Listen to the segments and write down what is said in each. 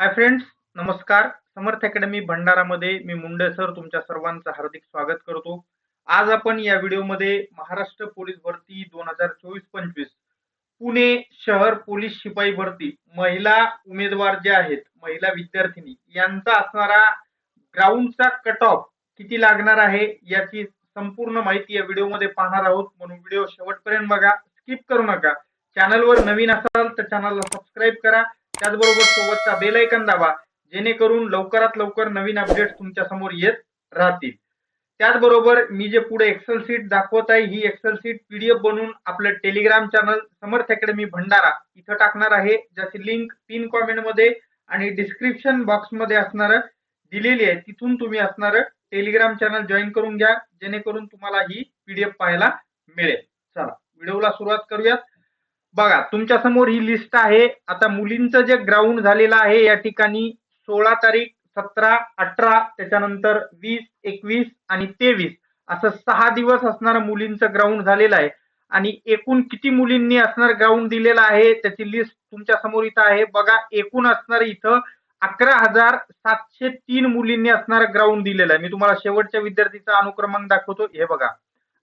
Hi friends, नमस्कार. समर्थ academy भंडारामध्ये मी Munde sir तुमच्या सर्वांचं हार्दिक स्वागत करतो. आज आपण या व्हिडिओमध्ये महाराष्ट्र पोलीस भरती 2024-25 पुणे शहर पोलीस शिपाई भरती महिला उमेदवार जे आहेत, महिला विद्यार्थिनी यांचा असणारा ग्राउंडचा कट ऑफ किती लागणार आहे याची संपूर्ण माहिती या व्हिडिओमध्ये पाहणार आहोत. म्हणून व्हिडिओ शेवटपर्यंत बघा, स्किप करू नका. चॅनलवर नवीन असाल तर चॅनलला सबस्क्राईब करा. त्याचबरोबर सोबतचा बेल आयकॉन दाबा, जेणेकरून लवकरात लवकर नवीन अपडेट तुमच्या समोर येत राहतील. त्याचबरोबर मी जे पुढे एक्सेल शीट दाखवत आहे, ही एक्सेल शीट पीडीएफ बनवून आपलं टेलिग्राम चॅनल समर्थ अकॅडमी भंडारा इथं टाकणार आहे, ज्याची लिंक पिन कॉमेंट मध्ये आणि डिस्क्रिप्शन बॉक्स मध्ये असणार दिलेली आहे. तिथून तुम्ही असणार टेलिग्राम चॅनल जॉईन करून घ्या, जेणेकरून तुम्हाला ही पीडीएफ पाहायला मिळेल. चला व्हिडिओला सुरुवात करूयात. बघा, तुमच्या समोर ही लिस्ट आहे. आता मुलींचं जे ग्राउंड झालेलं आहे या ठिकाणी 16 तारीख, 17, 18, त्याच्यानंतर 20, 21 आणि 23 असं 6 दिवस असणारं मुलींचं ग्राउंड झालेलं आहे. आणि एकूण किती मुलींनी असणार ग्राउंड दिलेलं आहे त्याची लिस्ट तुमच्या समोर इथं आहे. बघा, एकूण असणार इथं 11,703 मुलींनी असणारं ग्राउंड दिलेलं आहे. मी तुम्हाला शेवटच्या विद्यार्थीचा अनुक्रमांक दाखवतो. हे बघा,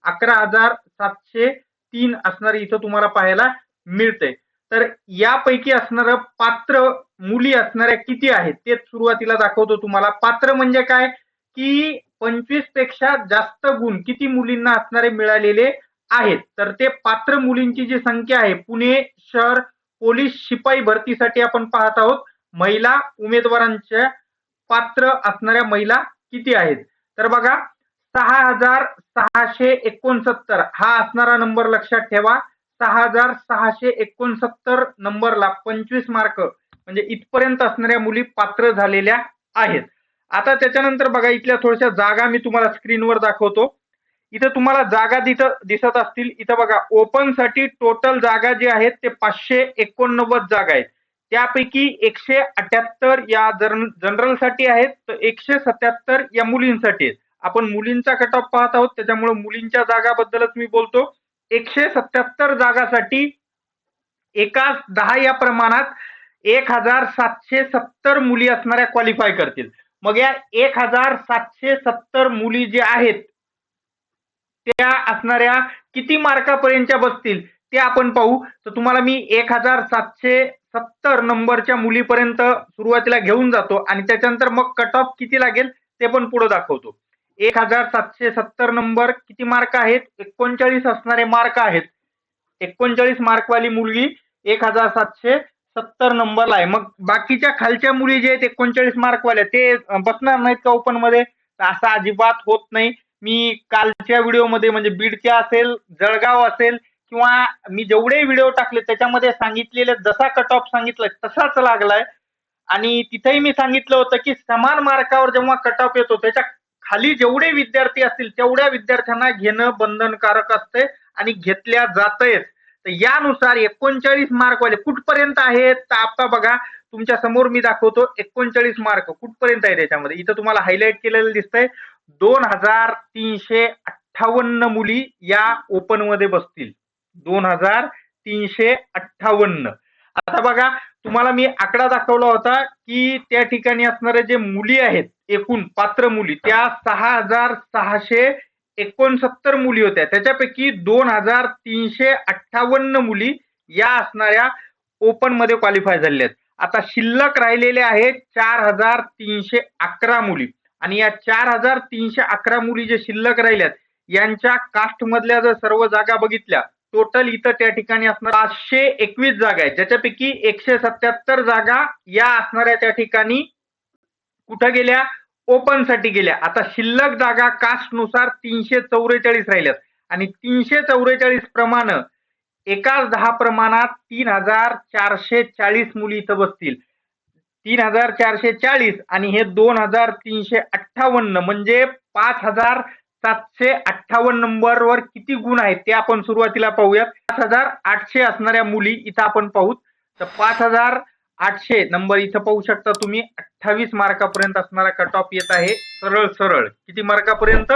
11,703 असणारे इथं तुम्हाला पाहायला मिळते. तर यापैकी असणारं पात्र मुली असणाऱ्या किती आहेत ते सुरुवातीला दाखवतो तुम्हाला. पात्र म्हणजे काय की 25 पेक्षा जास्त गुण किती मुलींना असणारे मिळालेले आहेत. तर ते पात्र मुलींची जी संख्या आहे पुणे शहर पोलीस शिपाई भरतीसाठी आपण पाहत आहोत. महिला उमेदवारांच्या पात्र असणाऱ्या महिला किती आहेत. तर बघा, 6,669 हा असणारा नंबर लक्षात ठेवा. 6,669 नंबरला 25 मार्क म्हणजे इथपर्यंत असणाऱ्या मुली पात्र झालेल्या आहेत. आता त्याच्यानंतर बघा, इथल्या थोड्याशा जागा मी तुम्हाला स्क्रीनवर दाखवतो. इथं तुम्हाला जागा दिसत असतील. इथं बघा, ओपन साठी टोटल जागा जे आहेत ते 589 जागा आहेत. त्यापैकी 178 या जनरल साठी आहेत, तर 177 या मुलींसाठी आहेत. आपण मुलींचा कट ऑफ पाहत आहोत, त्याच्यामुळे मुलींच्या जागाबद्दलच मी बोलतो. 177 जागासाठी एकाच 10 या प्रमाणात 1,770 मुली असणाऱ्या क्वालिफाय करतील. मग या 1,770 मुली जे आहेत त्या असणाऱ्या किती मार्कापर्यंतच्या बसतील ते आपण पाहू. तर तुम्हाला मी 1,770 नंबरच्या मुलीपर्यंत सुरुवातीला घेऊन जातो आणि त्याच्यानंतर मग कट ऑफ किती लागेल ते पण पुढे दाखवतो. 1,770 नंबर किती मार्क आहेत, 39 असणारे मार्क आहेत. 39 मार्कवाली मुलगी 1,770 नंबरला आहे. मग बाकीच्या खालच्या मुली जे आहेत 39 मार्कवाल्या ते बसणार नाहीत का ओपन मध्ये? असं अजिबात होत नाही. मी कालच्या व्हिडिओमध्ये म्हणजे बीडच्या असेल, जळगाव असेल किंवा मी जेवढे व्हिडिओ टाकले त्याच्यामध्ये सांगितलेले जसा कट ऑफ सांगितलाय तसाच लागलाय. आणि तिथेही मी सांगितलं होतं की समान मार्कावर जेव्हा कट ऑफ येतो त्याच्या खाली जेवढे विद्यार्थी असतील तेवढ्या विद्यार्थ्यांना घेणं बंधनकारक असते आणि घेतल्या जातंयच. तर यानुसार 39 मार्कवाले कुठपर्यंत आहेत तर आता बघा, तुमच्या समोर मी दाखवतो 39 मार्क कुठपर्यंत आहे. त्याच्यामध्ये इथं तुम्हाला हायलाइट केलेलं दिसतंय 2,358 मुली या ओपन मध्ये बसतील. 2,358. आता बघा, तुम्हाला मी आकडा दाखवला होता की त्या ठिकाणी असणारे जे मुली आहेत एकूण पात्र मुली त्या 6,669 मुली होत्या. त्याच्यापैकी 2,358 मुली या असणाऱ्या ओपन मध्ये क्वालिफाय झालेल्या आहेत. आता शिल्लक राहिलेले आहेत 4,311 मुली. आणि या 4,311 मुली जे शिल्लक राहिल्यात यांच्या कास्ट मधल्या जर सर्व जागा बघितल्या, टोटल इथं त्या ठिकाणी असणार 521 जागा आहेत, ज्याच्यापैकी 177 जागा या असणाऱ्या त्या ठिकाणी कुठं गेल्या, ओपन साठी गेल्या. आता शिल्लक जागा कास्ट नुसार 344 राहिल्यात आणि 344 प्रमाणे एकाच 10 प्रमाणात 3,440 मुली इथं बसतील. 3,440 आणि हे 2,358 म्हणजे 5,758 नंबरवर किती गुण आहेत ते आपण सुरुवातीला पाहूयात. 5,800 असणाऱ्या मुली इथं आपण पाहूत. तर 5,800 नंबर इथं पाहू शकता तुम्ही. 28 मार्कापर्यंत असणारा कट ऑफ येत आहे. सरळ सरळ किती मार्कापर्यंत?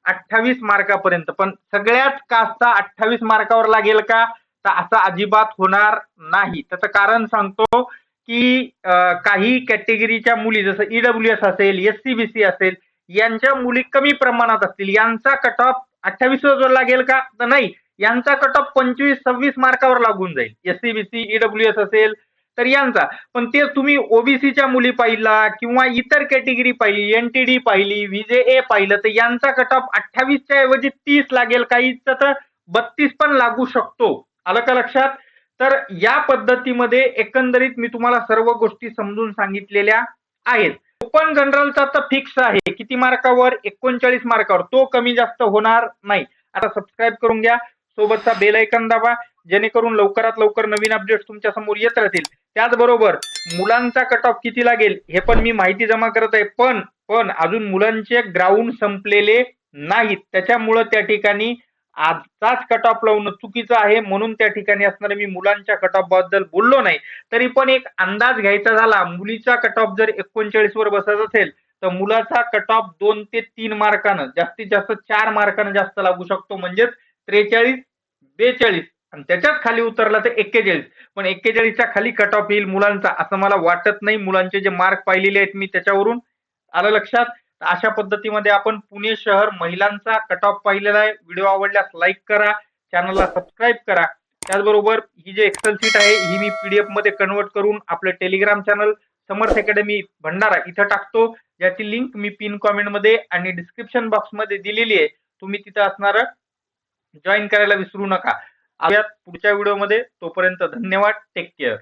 28 मार्कापर्यंत. पण सगळ्याच कास्टचा 28 मार्कावर लागेल का? तर असं अजिबात होणार नाही. त्याचं कारण सांगतो की काही कॅटेगरीच्या मुली जसं EWS असेल, SCBC असेल, यांच्या मुली कमी प्रमाणात असतील, यांचा कट ऑफ 28 वर लागेल का? तर नाही, यांचा कट ऑफ 25-26 मार्कावर लागून जाईल. SCBC, EWS असेल तर यांचा. पण ते तुम्ही ओबीसीच्या मुली पाहिला किंवा इतर कॅटेगरी पाहिली, NTD पाहिली, VJA पाहिलं, तर यांचा कट ऑफ 28च्या ऐवजी 30 लागेल, काहींचा तर 32 पण लागू शकतो. आलं का लक्षात? तर या पद्धतीमध्ये एकंदरीत मी तुम्हाला सर्व गोष्टी समजून सांगितलेल्या आहेत. ओपन जनरलचा तर फिक्स आहे. किती मार्कावर? 39 मार्कावर. तो कमी जास्त होणार नाही. आता सबस्क्राईब करून घ्या, सोबतचा बेल आयकॉन दाबा, जेणेकरून लवकरात लवकर नवीन अपडेट्स तुमच्या समोर येत राहतील. त्याचबरोबर मुलांचा कट ऑफ किती लागेल हे पण मी माहिती जमा करत आहे. पण अजून मुलांचे ग्राउंड संपलेले नाहीत. त्याच्यामुळं त्या ठिकाणी आजचाच कट ऑफ लावणं चुकीचं आहे. म्हणून त्या ठिकाणी असणारे मी मुलांच्या कट ऑफ बद्दल बोललो नाही. तरी पण एक अंदाज घ्यायचा झाला, मुलीचा कट ऑफ जर 39 वर बसत असेल तर मुलाचा कट ऑफ 2 ते 3 मार्कानं, जास्तीत जास्त 4 मार्कानं जास्त लागू शकतो. म्हणजेच 43, 42 आणि त्याच्याच खाली उतरला तर 41. पण 41च्या खाली कट ऑफ येईल मुलांचा असं मला वाटत नाही. मुलांचे जे मार्क पाहिलेले आहेत मी त्याच्यावरून. आलं लक्षात? अशा पद्धतीमध्ये आपण पुणे शहर महिलांचा कट ऑफ पाहिलेला आहे. व्हिडिओ आवडल्यास लाईक करा, चॅनलला सबस्क्राईब करा. त्याचबरोबर ही जी एक्सेल शीट आहे ही मी PDF मध्ये कन्वर्ट करून आपलं टेलिग्राम चॅनल समर्थ अकॅडमी भंडारा इथं टाकतो, ज्याची लिंक मी पिन कॉमेंट मध्ये आणि डिस्क्रिप्शन बॉक्स मध्ये दिलेली आहे. तुम्ही तिथं असणार जॉईन करायला विसरू नका. पुढच्या व्हिडिओमध्ये. तोपर्यंत धन्यवाद. Take care.